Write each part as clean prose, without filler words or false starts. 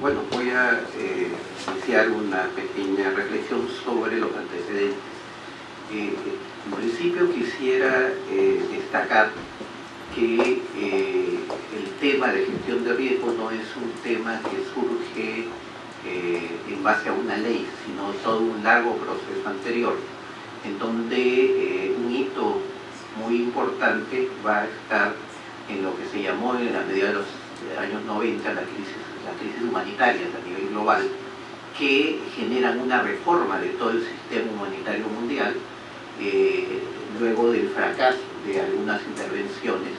Bueno, voy a iniciar una pequeña reflexión sobre los antecedentes. En principio quisiera destacar que el tema de gestión de riesgo no es un tema que surge en base a una ley, sino todo un largo proceso anterior, en donde un hito muy importante va a estar en lo que se llamó en la medida de los años 90 la crisis humanitaria a nivel global, que generan una reforma de todo el sistema humanitario mundial, luego del fracaso de algunas intervenciones,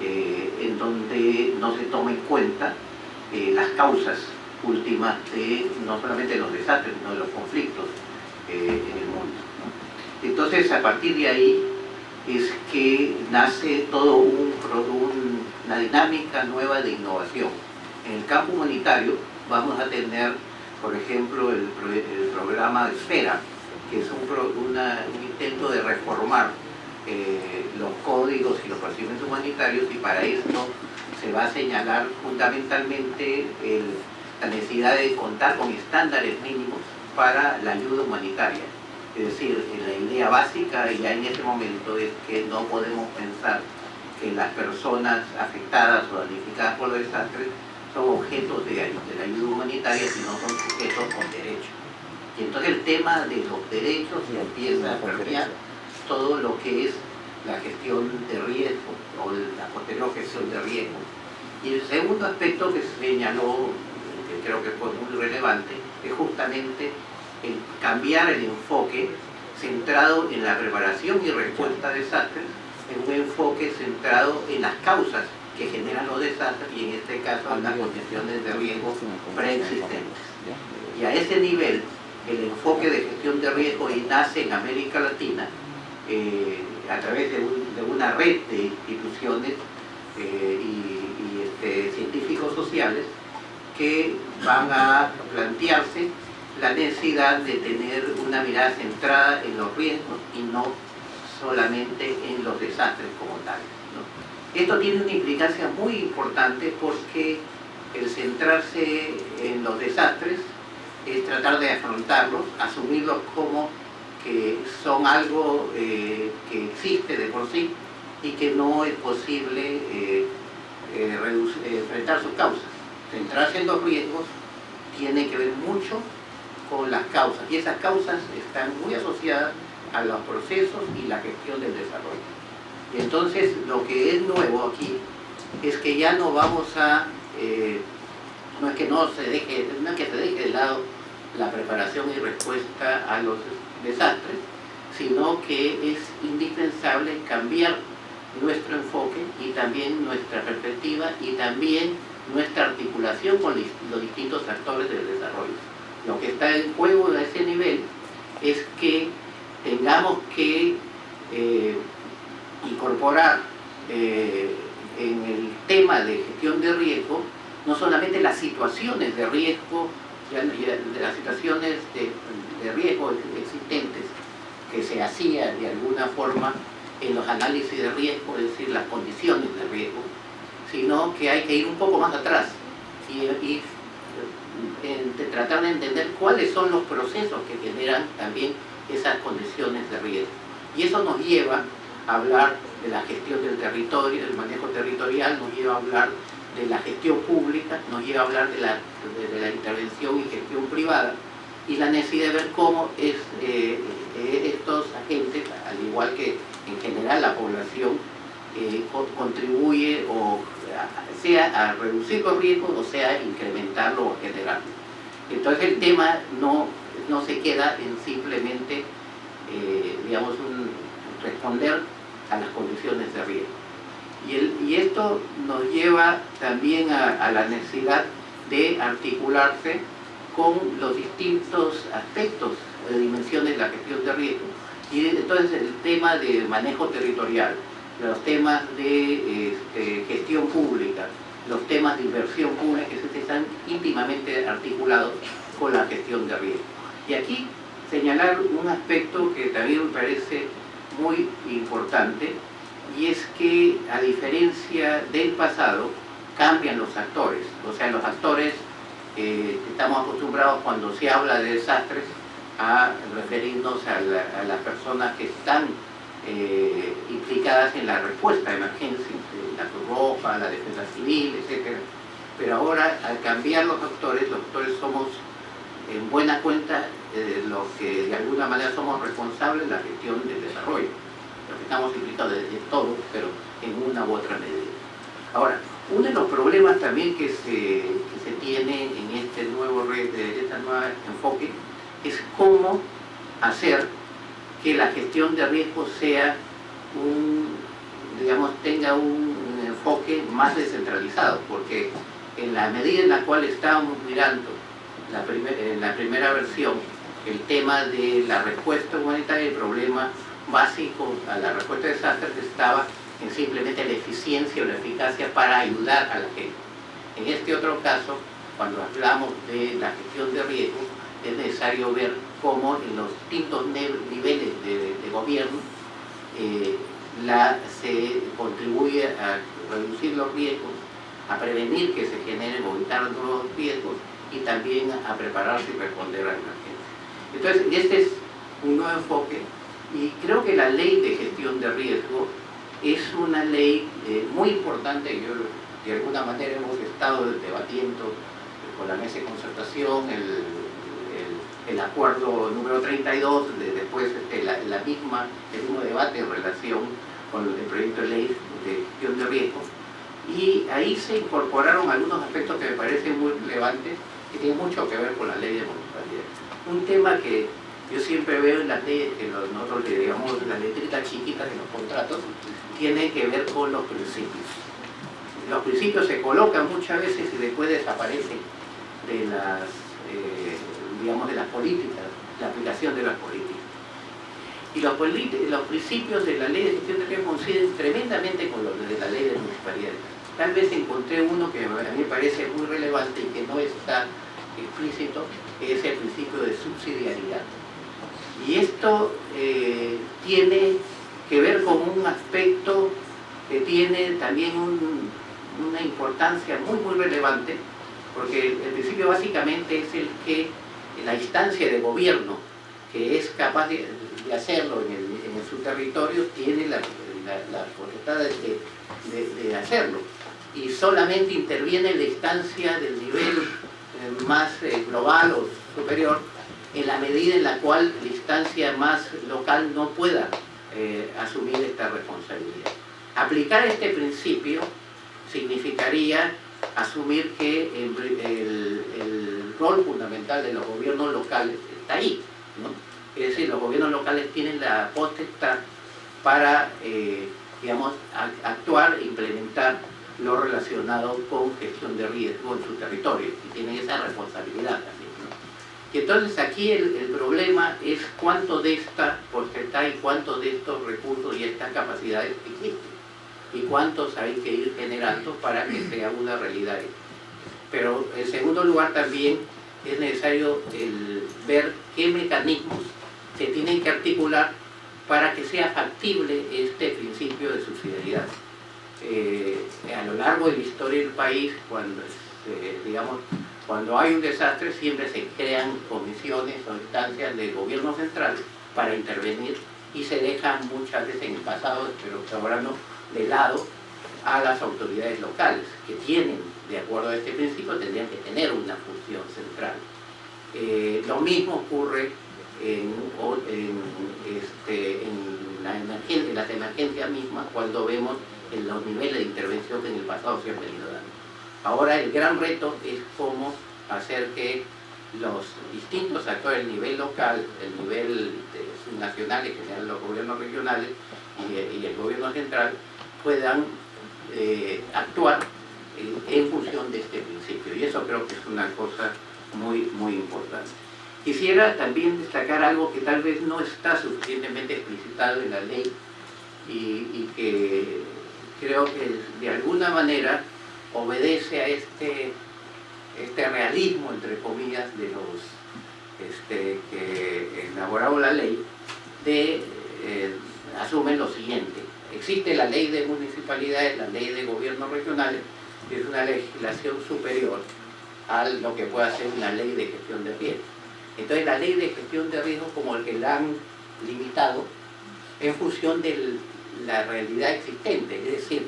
en donde no se toma en cuenta las causas últimas de no solamente los desastres, sino de los conflictos en el mundo, ¿no? Entonces, a partir de ahí es que nace todo una dinámica nueva de innovación. En el campo humanitario vamos a tener, por ejemplo, el programa Esfera, que es un intento de reformar los códigos y los procedimientos humanitarios, y para esto se va a señalar fundamentalmente la necesidad de contar con estándares mínimos para la ayuda humanitaria. Es decir, la idea básica ya en ese momento es que no podemos pensar que las personas afectadas o damnificadas por los desastres son objetos de la ayuda humanitaria, sino son sujetos con derechos. Y entonces el tema de los derechos se empieza a permear todo lo que es la gestión de riesgo o la posterior gestión de riesgo. Y el segundo aspecto que se señaló, que creo que fue muy relevante, es justamente el cambiar el enfoque centrado en la preparación y respuesta a desastres, en un enfoque centrado en las causas que generan los desastres y en este caso en las condiciones de riesgo preexistentes. Y a ese nivel, el enfoque de gestión de riesgo nace en América Latina a través de una red de instituciones y científicos sociales que van a plantearse la necesidad de tener una mirada centrada en los riesgos y no solamente en los desastres como tales, ¿no? Esto tiene una implicancia muy importante porque el centrarse en los desastres es tratar de afrontarlos, asumirlos como que son algo que existe de por sí y que no es posible enfrentar sus causas. Centrarse en los riesgos tiene que ver mucho con las causas, y esas causas están muy asociadas a los procesos y la gestión del desarrollo. Y entonces lo que es nuevo aquí es que ya no vamos a, no es que se deje de lado la preparación y respuesta a los desastres, sino que es indispensable cambiar nuestro enfoque y también nuestra perspectiva y también nuestra articulación con los distintos actores del desarrollo. Lo que está en juego a ese nivel es que tengamos que incorporar en el tema de gestión de riesgo no solamente las situaciones de riesgo, de las situaciones de riesgo existentes que se hacía de alguna forma en los análisis de riesgo, es decir, las condiciones de riesgo, sino que hay que ir un poco más atrás y tratar de entender cuáles son los procesos que generan también esas condiciones de riesgo. Y eso nos lleva a hablar de la gestión del territorio, del manejo territorial, nos lleva a hablar de la gestión pública, nos lleva a hablar de la intervención y gestión privada, y la necesidad de ver cómo estos agentes, al igual que en general la población, contribuye o sea a reducir los riesgos o sea a incrementarlo o generarlo. Entonces el tema no se queda en simplemente digamos responder a las condiciones de riesgo. Y esto nos lleva también a la necesidad de articularse con los distintos aspectos o dimensiones de la gestión de riesgo. Y entonces el tema de manejo territorial, los temas de gestión pública, los temas de inversión pública, que están íntimamente articulados con la gestión de riesgo. Y aquí señalar un aspecto que también me parece muy importante, y es que a diferencia del pasado cambian los actores, o sea, los actores estamos acostumbrados cuando se habla de desastres a referirnos a las personas que están implicadas en la respuesta a emergencias, la Cruz Roja, la Defensa Civil, etc. Pero ahora, al cambiar los actores somos en buena cuenta los que de alguna manera somos responsables de la gestión del desarrollo. Los que estamos implicados de todo, pero en una u otra medida. Ahora, uno de los problemas también que se tiene en este nuevo enfoque es cómo hacer que la gestión de riesgos sea tenga un enfoque más descentralizado, porque en la medida en la cual estábamos mirando en la primera versión el tema de la respuesta humanitaria, el problema básico a la respuesta de desastres estaba en simplemente la eficiencia o la eficacia para ayudar a la gente. En este otro caso, cuando hablamos de la gestión de riesgos, es necesario ver cómo en los distintos niveles de gobierno se contribuye a reducir los riesgos, a prevenir que se generen o evitar nuevos riesgos y también a prepararse y responder a emergencias. Entonces, este es un nuevo enfoque y creo que la ley de gestión de riesgo es una ley muy importante. Yo, de alguna manera, hemos estado debatiendo con la mesa de concertación el acuerdo número 32, después el mismo debate en relación con el proyecto de ley de gestión de riesgos, y ahí se incorporaron algunos aspectos que me parecen muy relevantes que tienen mucho que ver con la ley de municipalidad. Un tema que yo siempre veo en las leyes, que nosotros le digamos las letritas chiquitas de los contratos, tiene que ver con los principios. Los principios se colocan muchas veces y después desaparecen de las políticas, la aplicación de las políticas. Y los principios de la ley de gestión de riesgos coinciden tremendamente con los de la ley de municipalidades. Tal vez encontré uno que a mí me parece muy relevante y que no está explícito, que es el principio de subsidiariedad. Y esto tiene que ver con un aspecto que tiene también una importancia muy relevante, porque el principio básicamente es el que la instancia de gobierno que es capaz de hacerlo en su territorio tiene la potestad de hacerlo, y solamente interviene en la instancia del nivel más global o superior en la medida en la cual la instancia más local no pueda asumir esta responsabilidad. Aplicar este principio significaría asumir que el rol fundamental de los gobiernos locales está ahí, ¿no? Es decir, los gobiernos locales tienen la potestad para, actuar e implementar lo relacionado con gestión de riesgo en su territorio, y tienen esa responsabilidad también, ¿no? Y entonces aquí el problema es cuánto de esta potestad y cuánto de estos recursos y estas capacidades existen, y cuántos hay que ir generando para que sea una realidad. Pero en segundo lugar también es necesario ver qué mecanismos se tienen que articular para que sea factible este principio de subsidiariedad. A lo largo de la historia del país, cuando hay un desastre, siempre se crean comisiones o instancias del gobierno central para intervenir, y se dejan muchas veces en el pasado, pero ahora no, de lado a las autoridades locales, que tienen, de acuerdo a este principio, tendrían que tener una función central. Lo mismo ocurre en las emergencias mismas, cuando vemos en los niveles de intervención que en el pasado se han venido dando. Ahora el gran reto es cómo hacer que los distintos actores, el nivel local, el nivel nacional, en general los gobiernos regionales y el gobierno central, puedan actuar en función de este principio. Y eso creo que es una cosa muy importante. Quisiera también destacar algo que tal vez no está suficientemente explicitado en la ley y que creo que de alguna manera obedece a este realismo, entre comillas, de los que elaboraron la ley, asumen lo siguiente: existe la ley de municipalidades, la ley de gobiernos regionales, que es una legislación superior a lo que pueda ser una ley de gestión de riesgo. Entonces la ley de gestión de riesgo como el que la han limitado en función de la realidad existente, es decir,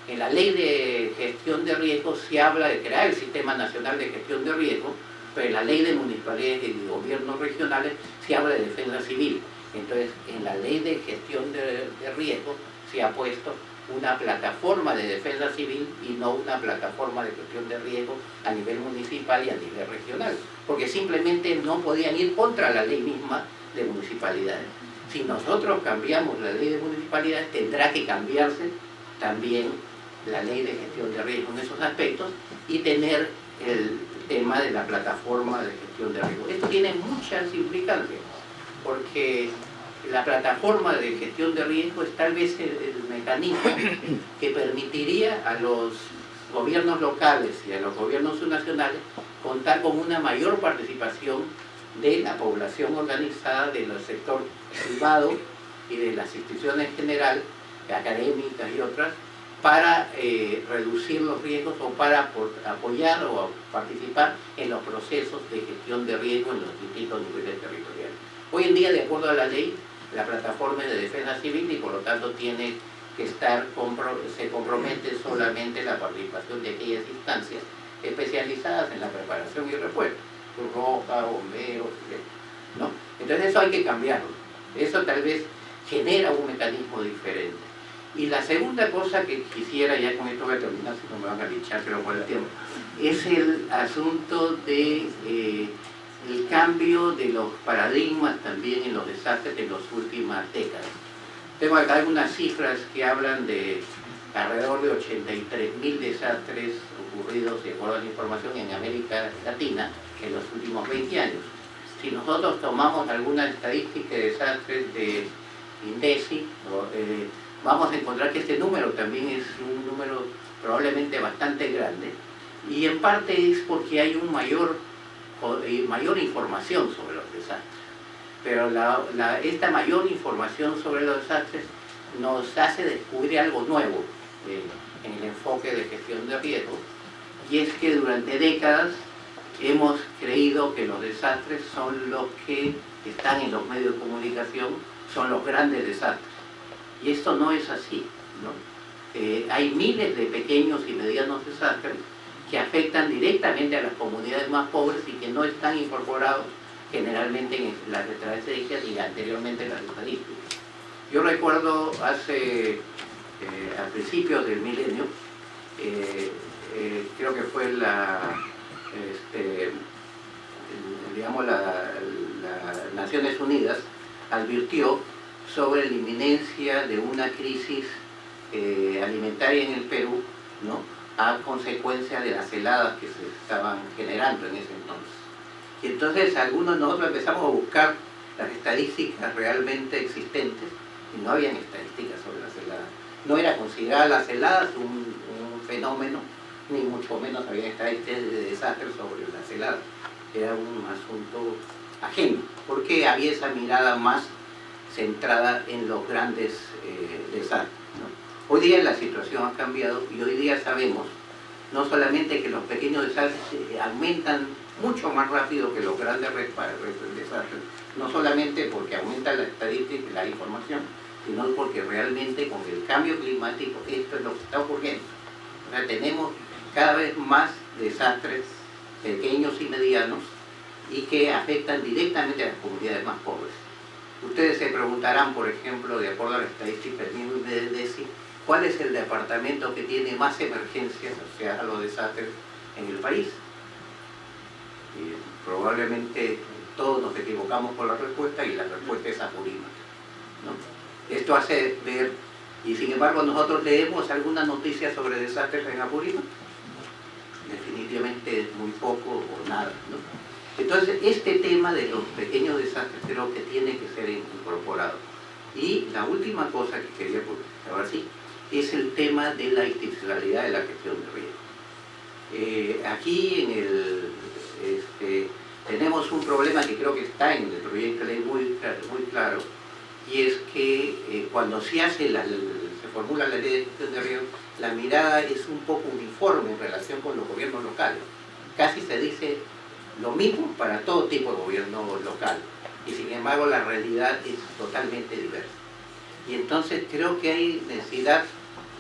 en la ley de gestión de riesgo se habla de crear el Sistema Nacional de Gestión de Riesgo, pero en la ley de municipalidades y gobiernos regionales se habla de defensa civil. Entonces, en la ley de gestión de riesgo se ha puesto una plataforma de defensa civil y no una plataforma de gestión de riesgo a nivel municipal y a nivel regional, porque simplemente no podían ir contra la ley misma de municipalidades. Si nosotros cambiamos la ley de municipalidades, tendrá que cambiarse también la ley de gestión de riesgo en esos aspectos y tener el tema de la plataforma de gestión de riesgo. Esto tiene muchas implicancias, porque la plataforma de gestión de riesgo es tal vez el mecanismo que permitiría a los gobiernos locales y a los gobiernos nacionales contar con una mayor participación de la población organizada, del sector privado y de las instituciones generales, académicas y otras, para reducir los riesgos o para apoyar o participar en los procesos de gestión de riesgo en los distintos niveles territoriales. Hoy en día, de acuerdo a la ley, la plataforma es de defensa civil y por lo tanto tiene que estar, se compromete solamente la participación de aquellas instancias especializadas en la preparación y respuesta, Cruz Roja, bomberos, ¿no? Entonces eso hay que cambiarlo. Eso tal vez genera un mecanismo diferente. Y la segunda cosa que quisiera, ya con esto voy a terminar, si no me van a linchar, pero por el tiempo, es el asunto de el cambio de los paradigmas también en los desastres de las últimas décadas. Tengo acá algunas cifras que hablan de alrededor de 83.000 desastres ocurridos, de acuerdo a la información, en América Latina en los últimos 20 años. Si nosotros tomamos alguna estadística de desastres de INDECI, vamos a encontrar que este número también es un número probablemente bastante grande, y en parte es porque hay un mayor información sobre los desastres. Pero esta mayor información sobre los desastres nos hace descubrir algo nuevo en el enfoque de gestión de riesgo, y es que durante décadas hemos creído que los desastres son los que están en los medios de comunicación, son los grandes desastres. Y esto no es así, ¿no? Hay miles de pequeños y medianos desastres que afectan directamente a las comunidades más pobres y que no están incorporados generalmente en las estadísticas y anteriormente en las estadísticas. Yo recuerdo a principios del milenio, creo que fue digamos las Naciones Unidas advirtió sobre la inminencia de una crisis alimentaria en el Perú, ¿no?, a consecuencia de las heladas que se estaban generando en ese entonces. Y entonces algunos de nosotros empezamos a buscar las estadísticas realmente existentes y no habían estadísticas sobre las heladas. No era considerada las heladas un fenómeno, ni mucho menos había estadísticas de desastres sobre las heladas. Era un asunto ajeno, porque había esa mirada más centrada en los grandes desastres, ¿no? Hoy día la situación ha cambiado y hoy día sabemos no solamente que los pequeños desastres aumentan mucho más rápido que los grandes desastres, no solamente porque aumenta la estadística y la información, sino porque realmente con el cambio climático esto es lo que está ocurriendo. O sea, tenemos cada vez más desastres pequeños y medianos y que afectan directamente a las comunidades más pobres. Ustedes se preguntarán, por ejemplo, de acuerdo a las estadísticas de INDECI, ¿cuál es el departamento que tiene más emergencias, o sea, a los desastres en el país? Y probablemente todos nos equivocamos por la respuesta y la respuesta es Apurímac, ¿no? Esto hace ver, y sin embargo nosotros leemos alguna noticia sobre desastres en Apurímac, definitivamente muy poco o nada, ¿no? Entonces este tema de los pequeños desastres creo que tiene que ser incorporado. Y la última cosa que quería, ahora sí, es el tema de la institucionalidad de la gestión de riesgo. Aquí tenemos un problema que creo que está en el proyecto de ley muy claro, y es que cuando se formula la ley de gestión de riesgo, la mirada es un poco uniforme en relación con los gobiernos locales. casi se dice lo mismo para todo tipo de gobierno local, y sin embargo la realidad es totalmente diversa. Y entonces creo que hay necesidad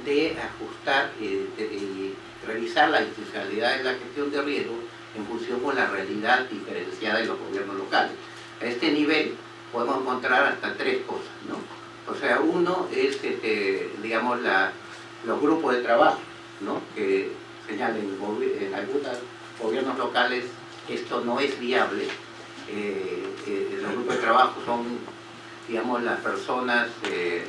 de ajustar y revisar la institucionalidad de la gestión de riesgo en función con la realidad diferenciada de los gobiernos locales. A este nivel podemos encontrar hasta tres cosas, ¿no? O sea, uno es, digamos, los grupos de trabajo, ¿no? Que señalan en algunos gobiernos locales esto no es viable. Los grupos de trabajo son, digamos, las personas,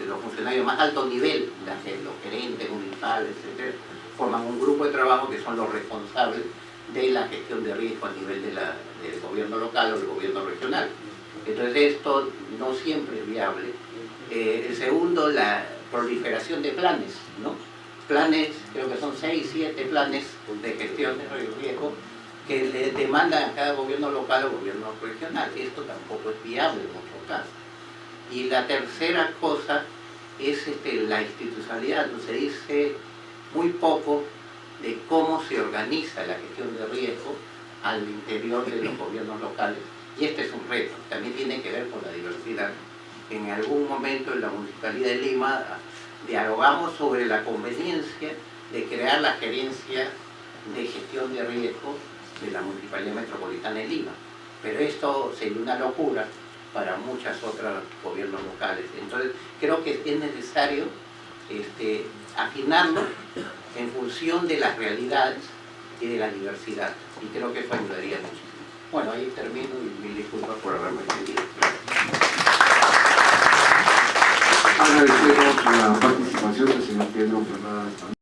los funcionarios de más alto nivel, los gerentes municipales, etc., forman un grupo de trabajo que son los responsables de la gestión de riesgo a nivel del gobierno local o del gobierno regional. Entonces esto no siempre es viable. El segundo, la proliferación de planes, ¿no? Planes, creo que son 6, 7 planes de gestión de riesgo que le demandan a cada gobierno local o gobierno regional. Esto tampoco es viable en muchos casos. Y la tercera cosa es la institucionalidad. Se dice muy poco de cómo se organiza la gestión de riesgo al interior de los gobiernos locales. Y este es un reto, también tiene que ver con la diversidad. En algún momento en la Municipalidad de Lima dialogamos sobre la conveniencia de crear la gerencia de gestión de riesgo de la Municipalidad Metropolitana de Lima. Pero esto sería una locura para muchos otros gobiernos locales. Entonces creo que es necesario afinarlo en función de las realidades y de la diversidad. Y creo que eso ayudaría muchísimo. Bueno, ahí termino y mil disculpas por haberme extendido. Agradecemos la participación del señor Pedro Fernández.